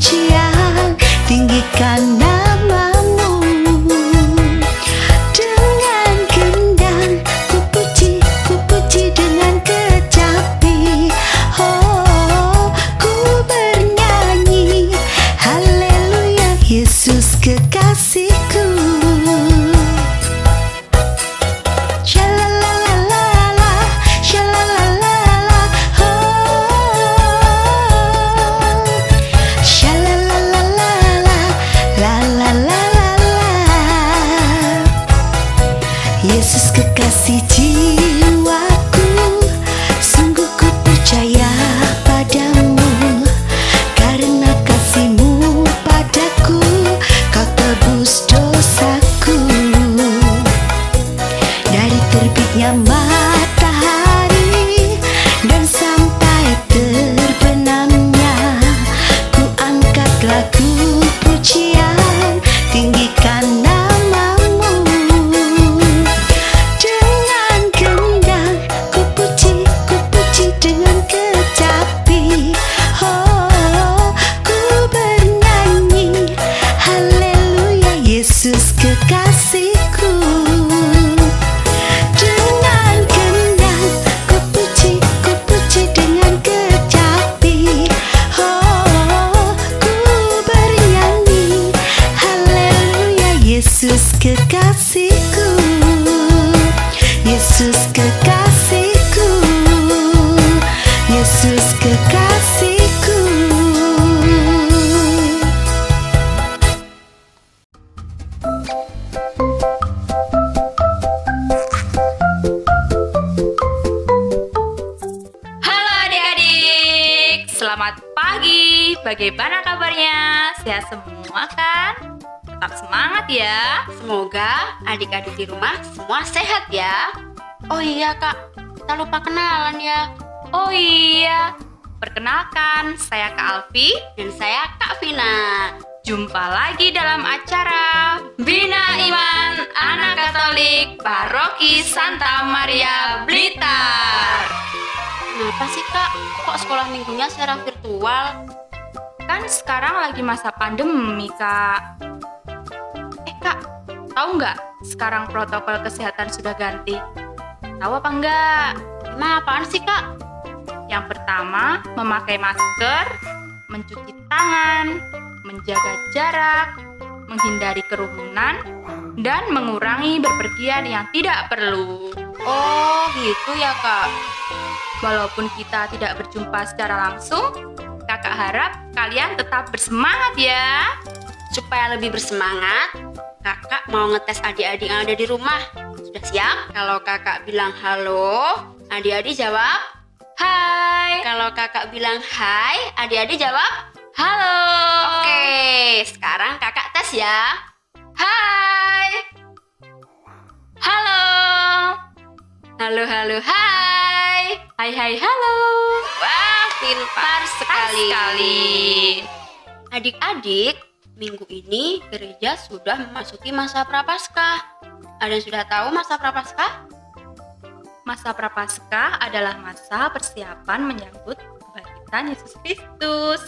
pujian, tinggikan namamu. Dengan gendang ku puji dengan kecapi. Oh, ku bernyanyi haleluya, Yesus kekasihku. Shalalalala, shalalalala, oh. Shalalalala, la la la la la. Yesus kekasih jiwaku, sungguh ku percaya padamu. Karena kasih-Mu padaku, Kau tebus dosaku. Dari terbitnya matahari dan sampai terbenamnya, ku angkat lagu pujian, tinggikan namamu. Dengan gendang ku puji dengan kecapi. Oh, ku bernyanyi haleluya, Yesus kekasihku. Dengan gendang ku puji dengan kecapi. Oh, ku bernyanyi haleluya, Yesus kekasihku. Yesus kekasihku. Yesus kekasihku. Halo adik-adik, selamat pagi. Bagaimana kabarnya? Sehat semua kan? Tetap semangat ya. Semoga adik-adik di rumah semua sehat ya. Oh iya Kak, kita lupa kenalan ya. Oh iya, perkenalkan saya Kak Alfi. Dan saya Kak Vina. Jumpa lagi dalam acara Bina Iman Anak Katolik Paroki Santa Maria Blitar. Kenapa sih Kak? Kok sekolah minggunya secara virtual? Kan sekarang lagi masa pandemi, Kak. Kak, tahu nggak sekarang protokol kesehatan sudah ganti? Tahu apa enggak? Emang apaan sih Kak? Yang pertama, memakai masker, mencuci tangan, menjaga jarak, menghindari kerumunan, dan mengurangi bepergian yang tidak perlu. Oh gitu ya Kak. Walaupun kita tidak berjumpa secara langsung, Kakak harap kalian tetap bersemangat ya. Supaya lebih bersemangat, Kakak mau ngetes adik-adik yang ada di rumah. Sudah siap? Kalau Kakak bilang halo, adik-adik jawab Hai. Kalau Kakak bilang hai, adik-adik jawab Halo. Oke, sekarang Kakak tes ya. Hai. Halo. Halo, halo, hai. Hai, hai, halo. Wah, pintar sekali. Sekali. Adik-adik, minggu ini gereja sudah memasuki masa Prapaskah. Ada yang sudah tahu masa Prapaskah? Masa Prapaskah adalah masa persiapan menyambut kebangkitan Yesus Kristus.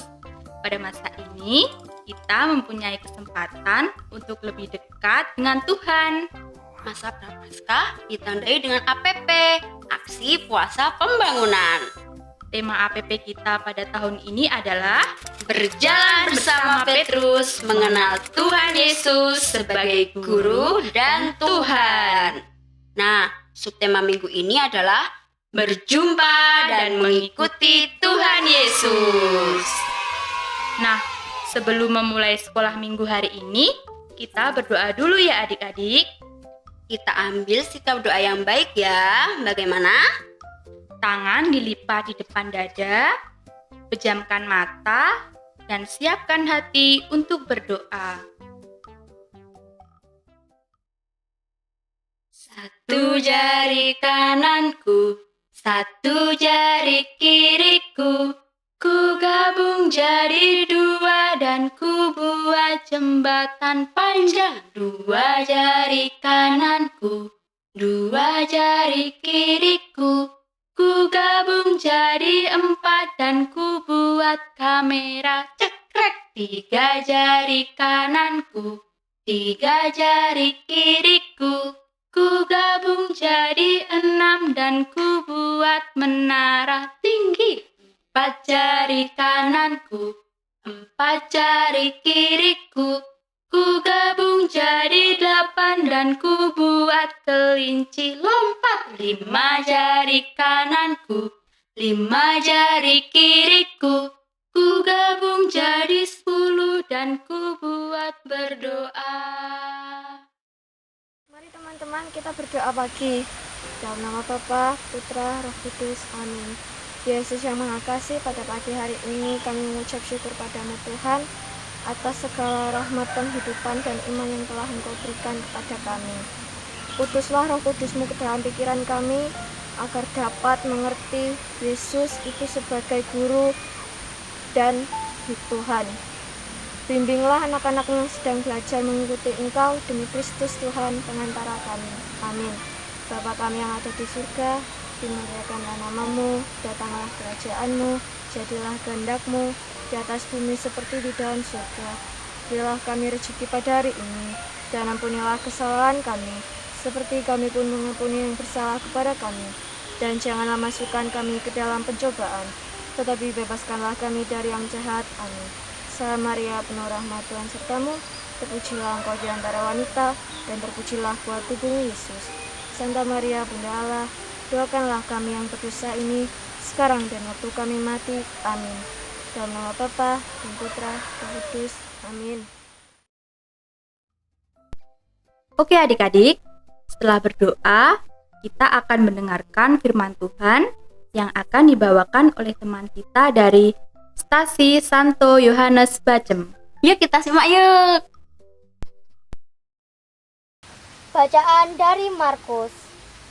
Pada masa ini, kita mempunyai kesempatan untuk lebih dekat dengan Tuhan. Masa Prapaskah ditandai dengan APP, Aksi Puasa Pembangunan. Tema APP kita pada tahun ini adalah Berjalan bersama Petrus mengenal Tuhan Yesus sebagai Guru dan Tuhan. Nah, subtema minggu ini adalah berjumpa dan mengikuti Tuhan Yesus. Nah, sebelum memulai sekolah minggu hari ini, kita berdoa dulu ya adik-adik. Kita ambil sikap doa yang baik ya. Bagaimana? Tangan dilipat di depan dada, pejamkan mata, dan siapkan hati untuk berdoa. Satu jari kananku, satu jari kiriku, ku gabung jadi dua dan ku buat jembatan panjang. Dua jari kananku, dua jari kiriku, ku gabung jadi empat dan ku buat kamera cekrek. Tiga jari kananku, tiga jari kiriku, ku gabung jadi 6 dan ku buat menara tinggi. 4 jari kananku, 4 jari kiriku, ku gabung jadi 8 dan ku buat kelinci lompat. 5 jari kananku, 5 jari kiriku, ku gabung jadi 10 dan ku buat berdoa. Mari teman-teman kita berdoa pagi. Dalam nama Bapa, Putra, Roh Kudus. Amin. Yesus yang Maha Kasih, pada pagi hari ini kami mengucap syukur padamu Tuhan atas segala rahmat penghidupan dan iman yang telah Engkau berikan kepada kami. Utuslah Roh Kudus-Mu ke dalam pikiran kami agar dapat mengerti Yesus itu sebagai guru dan Tuhan. Bimbinglah anak-anak yang sedang belajar mengikuti Engkau demi Kristus Tuhan pengantara kami. Amin. Bapa kami yang ada di surga, dimuliakanlah nama-Mu, datanglah kerajaan-Mu, jadilah kehendak-Mu di atas bumi seperti di dalam surga. Berilah kami rezeki pada hari ini, dan ampunilah kesalahan kami, seperti kami pun mengampuni yang bersalah kepada kami. Dan janganlah masukkan kami ke dalam pencobaan, tetapi bebaskanlah kami dari yang jahat. Amin. Salam Maria, penuh rahmat, Tuhan sertamu, terpujilah engkau di antara wanita, dan terpujilah buah tubuhmu Yesus. Santa Maria, Bunda Allah, doakanlah kami yang berdosa ini, sekarang dan waktu kami mati. Amin. Dalam nama Bapa dan Putra dan Roh Kudus. Amin. Oke adik-adik, setelah berdoa, kita akan mendengarkan firman Tuhan yang akan dibawakan oleh teman kita dari Stasi Santo Yohanes Bacem. Yuk kita simak yuk. Bacaan dari Markus.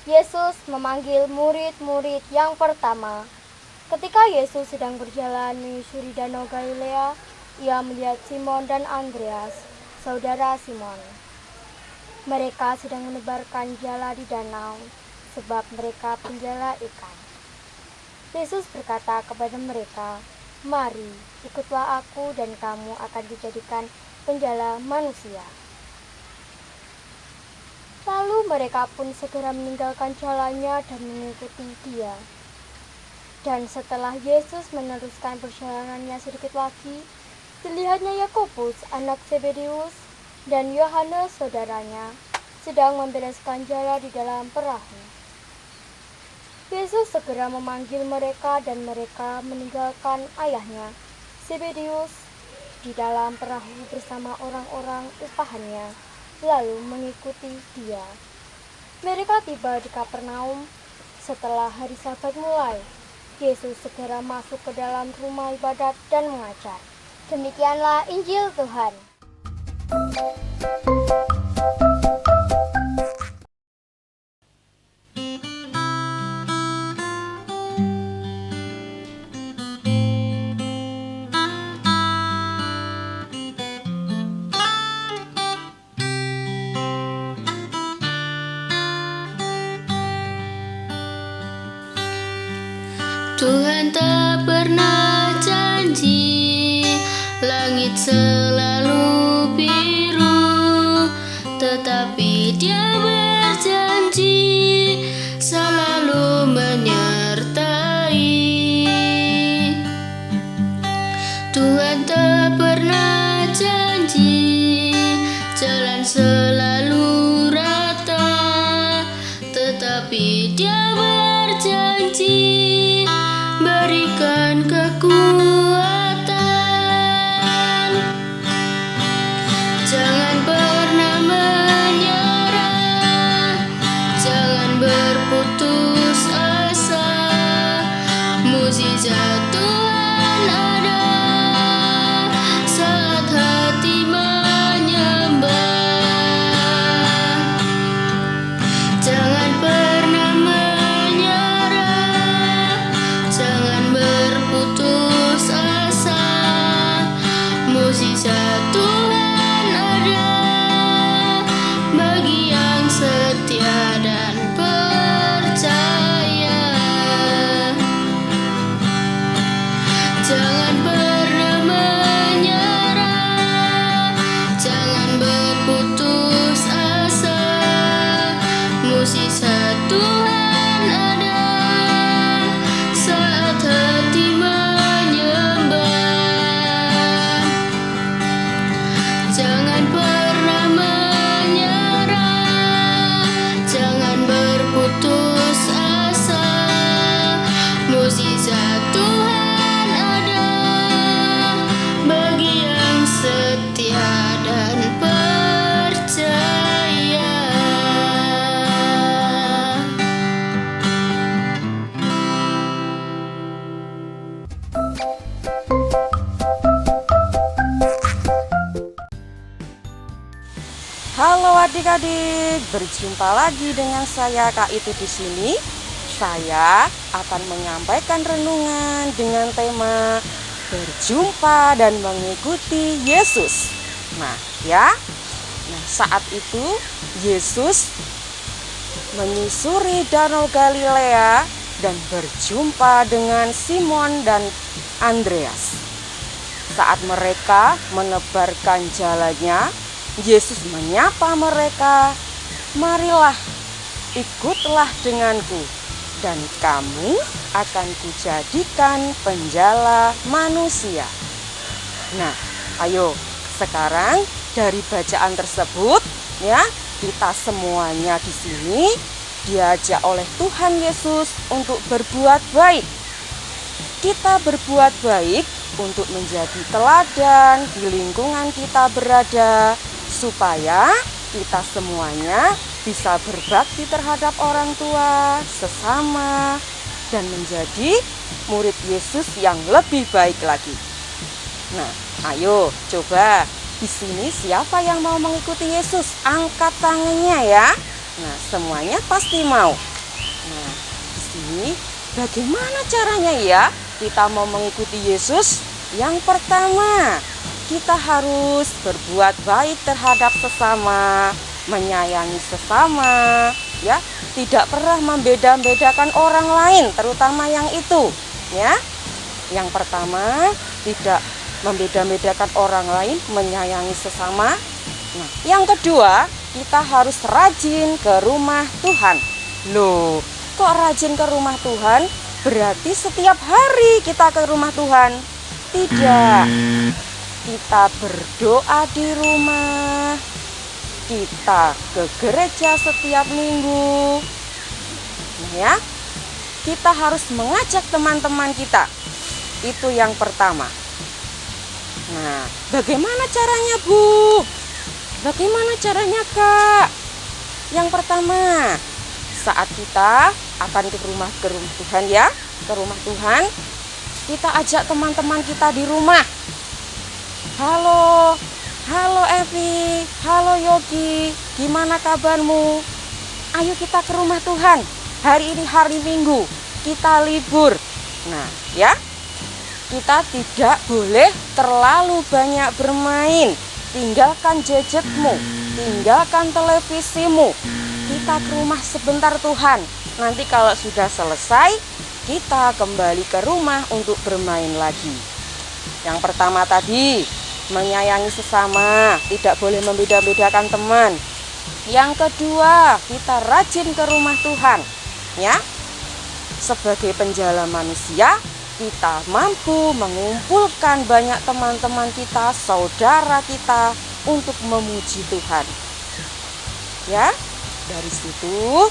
Yesus memanggil murid-murid yang pertama. Ketika Yesus sedang berjalan menyusuri danau Galilea, ia melihat Simon dan Andreas, saudara Simon. Mereka sedang menebarkan jala di danau, sebab mereka penjala ikan. Yesus berkata kepada mereka, "Mari, ikutlah aku dan kamu akan dijadikan penjala manusia." Lalu mereka pun segera meninggalkan jalannya dan mengikuti Dia. Dan setelah Yesus meneruskan perjalanannya sedikit lagi, dilihatnya Yakobus, anak Zebedeus, dan Yohanes, saudaranya, sedang membereskan jala di dalam perahu. Yesus segera memanggil mereka dan mereka meninggalkan ayahnya, Zebedeus, di dalam perahu bersama orang-orang upahannya, lalu mengikuti Dia. Mereka tiba di Kapernaum setelah hari Sabat mulai. Yesus segera masuk ke dalam rumah ibadat dan mengajar. Demikianlah Injil Tuhan. Tuhan tak pernah janji langit selalu biru, tetapi Dia berjanji selalu menyertai. Tuhan tak pernah janji jalan selalu rata, tetapi Dia berjanji berikan kekuatan. Jangan pernah menyerah, jangan berputus asa. Mukjizat Tuhan ada saat hati menyembah. Jangan pernah menyerah, mujizat Tuhan ada saat hati menyembah. Jangan pernah menyerah, jangan berputus asa. Mujizat Tuhan ada bagi yang setia dan percaya. Halo adik-adik, berjumpa lagi dengan saya Kak Itu di sini. Saya akan menyampaikan renungan dengan tema berjumpa dan mengikuti Yesus. Saat itu Yesus menyusuri Danau Galilea dan berjumpa dengan Simon dan Andreas. Saat mereka menebarkan jalannya, Yesus menyapa mereka, "Marilah, ikutlah denganku, dan kamu akan kujadikan penjala manusia." Nah, ayo sekarang dari bacaan tersebut ya, kita semuanya di sini diajak oleh Tuhan Yesus untuk berbuat baik. Kita berbuat baik untuk menjadi teladan di lingkungan kita berada, supaya kita semuanya bisa berbakti terhadap orang tua, sesama, dan menjadi murid Yesus yang lebih baik lagi. Nah, ayo coba di sini siapa yang mau mengikuti Yesus? Angkat tangannya ya. Nah, semuanya pasti mau. Nah, di sini bagaimana caranya ya kita mau mengikuti Yesus? Yang pertama, kita harus berbuat baik terhadap sesama, menyayangi sesama, ya, tidak pernah membeda-bedakan orang lain, terutama yang itu, ya. Yang pertama, tidak membeda-bedakan orang lain, menyayangi sesama. Nah, yang kedua, kita harus rajin ke rumah Tuhan. Loh, kok rajin ke rumah Tuhan? Berarti setiap hari kita ke rumah Tuhan? Tidak. Kita berdoa di rumah, kita ke gereja setiap minggu. Nah ya, kita harus mengajak teman-teman kita. Itu yang pertama. Nah, bagaimana caranya, Bu? Bagaimana caranya, Kak? Yang pertama, saat kita akan ke rumah Tuhan ya, ke rumah Tuhan, kita ajak teman-teman kita di rumah. Halo Evi, halo Yogi, gimana kabarmu? Ayo kita ke rumah Tuhan. Hari ini hari Minggu, kita libur. Nah ya, kita tidak boleh terlalu banyak bermain. Tinggalkan gadgetmu, tinggalkan televisimu. Kita ke rumah sebentar Tuhan. Nanti kalau sudah selesai, kita kembali ke rumah untuk bermain lagi. Yang pertama tadi, menyayangi sesama, tidak boleh membeda-bedakan teman. Yang kedua, kita rajin ke rumah Tuhan, ya. Sebagai penjala manusia, kita mampu mengumpulkan banyak teman-teman kita, saudara kita untuk memuji Tuhan. Ya, dari situ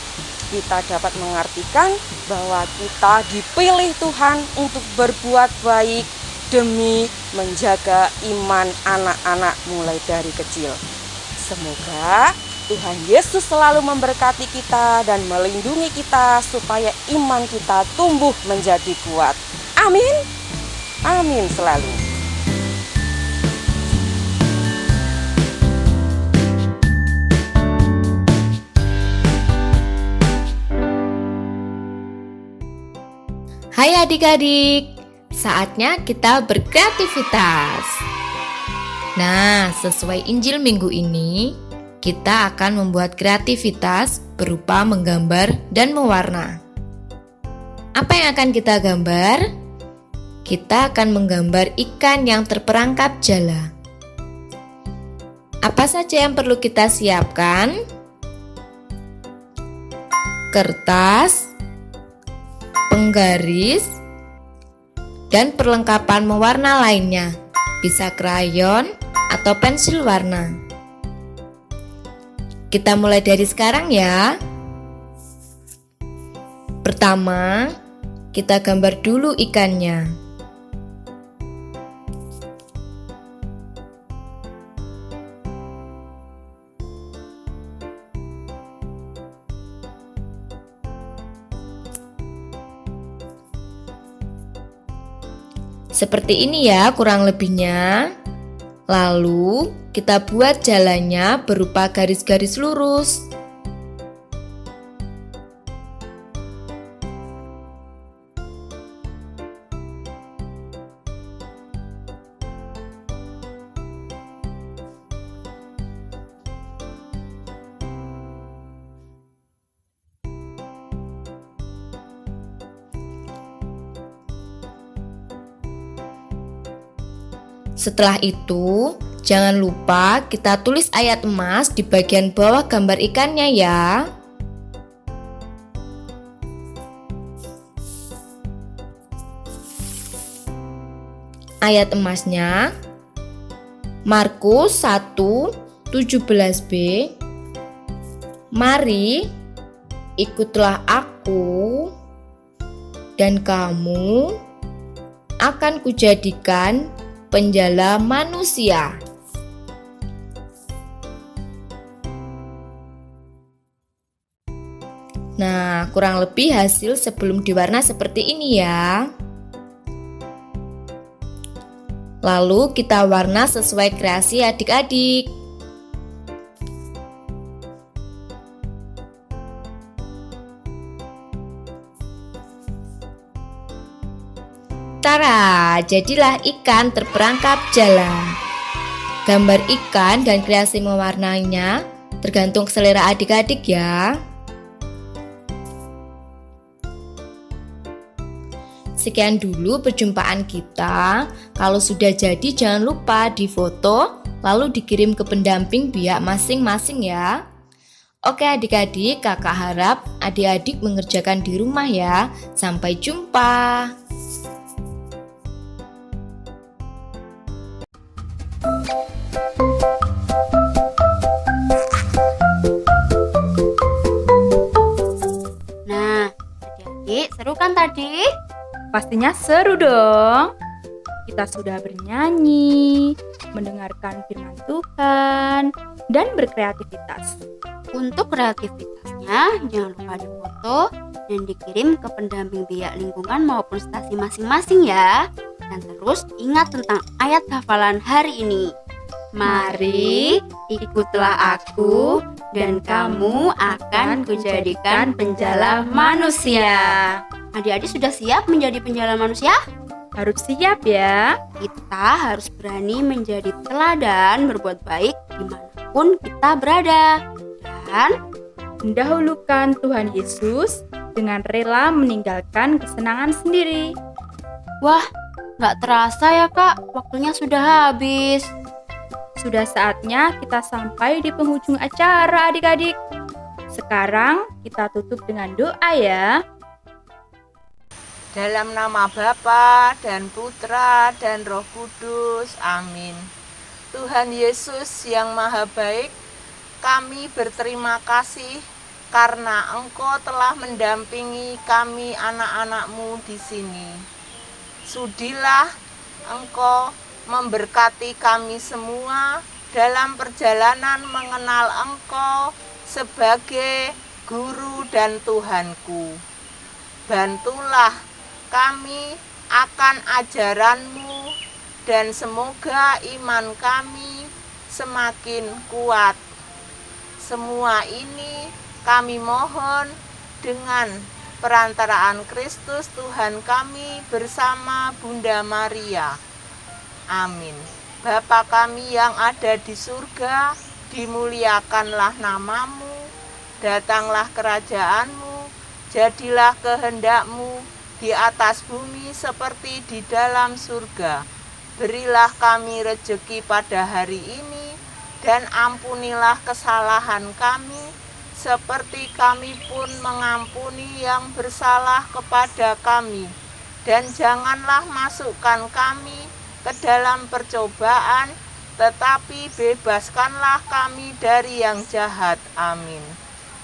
kita dapat mengartikan bahwa kita dipilih Tuhan untuk berbuat baik demi menjaga iman anak-anak mulai dari kecil. Semoga Tuhan Yesus selalu memberkati kita dan melindungi kita supaya iman kita tumbuh menjadi kuat. Amin. Amin selalu. Hai adik-adik, saatnya kita berkreativitas. Nah, sesuai Injil minggu ini, kita akan membuat kreativitas berupa menggambar dan mewarna. Apa yang akan kita gambar? Kita akan menggambar ikan yang terperangkap jala. Apa saja yang perlu kita siapkan? kertas, penggaris, dan perlengkapan mewarna lainnya. Bisa krayon atau pensil warna. Kita mulai dari sekarang ya. Pertama, kita gambar dulu ikannya. Seperti ini ya kurang lebihnya. Lalu kita buat jalannya berupa garis-garis lurus. Setelah itu, jangan lupa kita tulis ayat emas di bagian bawah gambar ikannya ya. Ayat emasnya Markus 1:17b. Mari ikutlah aku dan kamu akan kujadikan penjala manusia. Nah, kurang lebih hasil sebelum diwarna seperti ini ya. Lalu kita warna sesuai kreasi adik-adik. Tara, jadilah ikan terperangkap jala. Gambar ikan dan kreasi mewarnainya tergantung selera adik-adik ya. Sekian dulu perjumpaan kita. Kalau sudah jadi jangan lupa difoto lalu dikirim ke pendamping pihak masing-masing ya. Oke adik-adik, kakak harap adik-adik mengerjakan di rumah ya. Sampai jumpa. Nah, adik-adik seru kan tadi? Pastinya seru dong. Kita sudah bernyanyi, mendengarkan firman Tuhan, dan berkreativitas. Untuk kreativitasnya, jangan lupa difoto dan dikirim ke pendamping pihak lingkungan maupun stasi masing-masing ya. Dan terus ingat tentang ayat hafalan hari ini. Mari ikutlah aku dan kamu akan kujadikan penjala manusia. Adik-adik sudah siap menjadi penjala manusia? Harus siap ya. Kita harus berani menjadi teladan berbuat baik dimanapun kita berada. Dan Mendahulukan Tuhan Yesus dengan rela meninggalkan kesenangan sendiri. wah, gak terasa ya kak, waktunya sudah habis. Sudah saatnya kita sampai di penghujung acara adik-adik. Sekarang kita tutup dengan doa ya. Dalam nama Bapa dan Putra dan Roh Kudus. Amin. Tuhan Yesus yang Maha Baik, kami berterima kasih karena Engkau telah mendampingi kami anak-anak-Mu di sini. Sudilah Engkau memberkati kami semua dalam perjalanan mengenal Engkau sebagai Guru dan Tuhanku. Bantulah kami akan ajaran-Mu dan semoga iman kami semakin kuat. Semua ini kami mohon dengan perantaraan Kristus Tuhan kami bersama Bunda Maria. Amin. Bapa kami yang ada di surga, dimuliakanlah nama-Mu, datanglah kerajaan-Mu, jadilah kehendak-Mu di atas bumi seperti di dalam surga. Berilah kami rejeki pada hari ini, dan ampunilah kesalahan kami, seperti kami pun mengampuni yang bersalah kepada kami. Dan janganlah masukkan kami ke dalam percobaan, tetapi bebaskanlah kami dari yang jahat. Amin.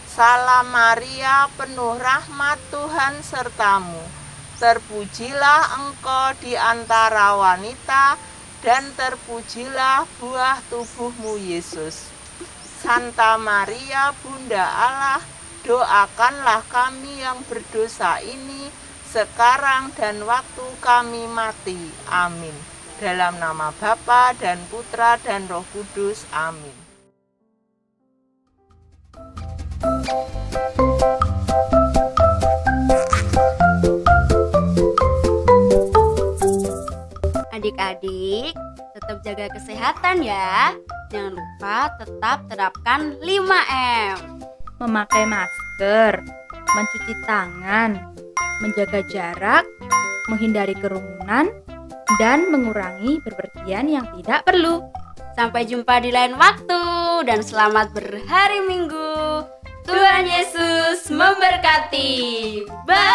Salam Maria, penuh rahmat, Tuhan sertamu. Terpujilah engkau di antara wanita, dan terpujilah buah tubuhmu, Yesus. Santa Maria, Bunda Allah, doakanlah kami yang berdosa ini, sekarang dan waktu kami mati. Amin. Dalam nama Bapa dan Putra dan Roh Kudus. Amin. Adik-adik, tetap jaga kesehatan ya. Jangan lupa tetap terapkan 5M. Memakai masker, mencuci tangan, menjaga jarak, menghindari kerumunan, dan mengurangi bepergian yang tidak perlu. Sampai jumpa di lain waktu dan selamat berhari Minggu. Tuhan Yesus memberkati. Bye.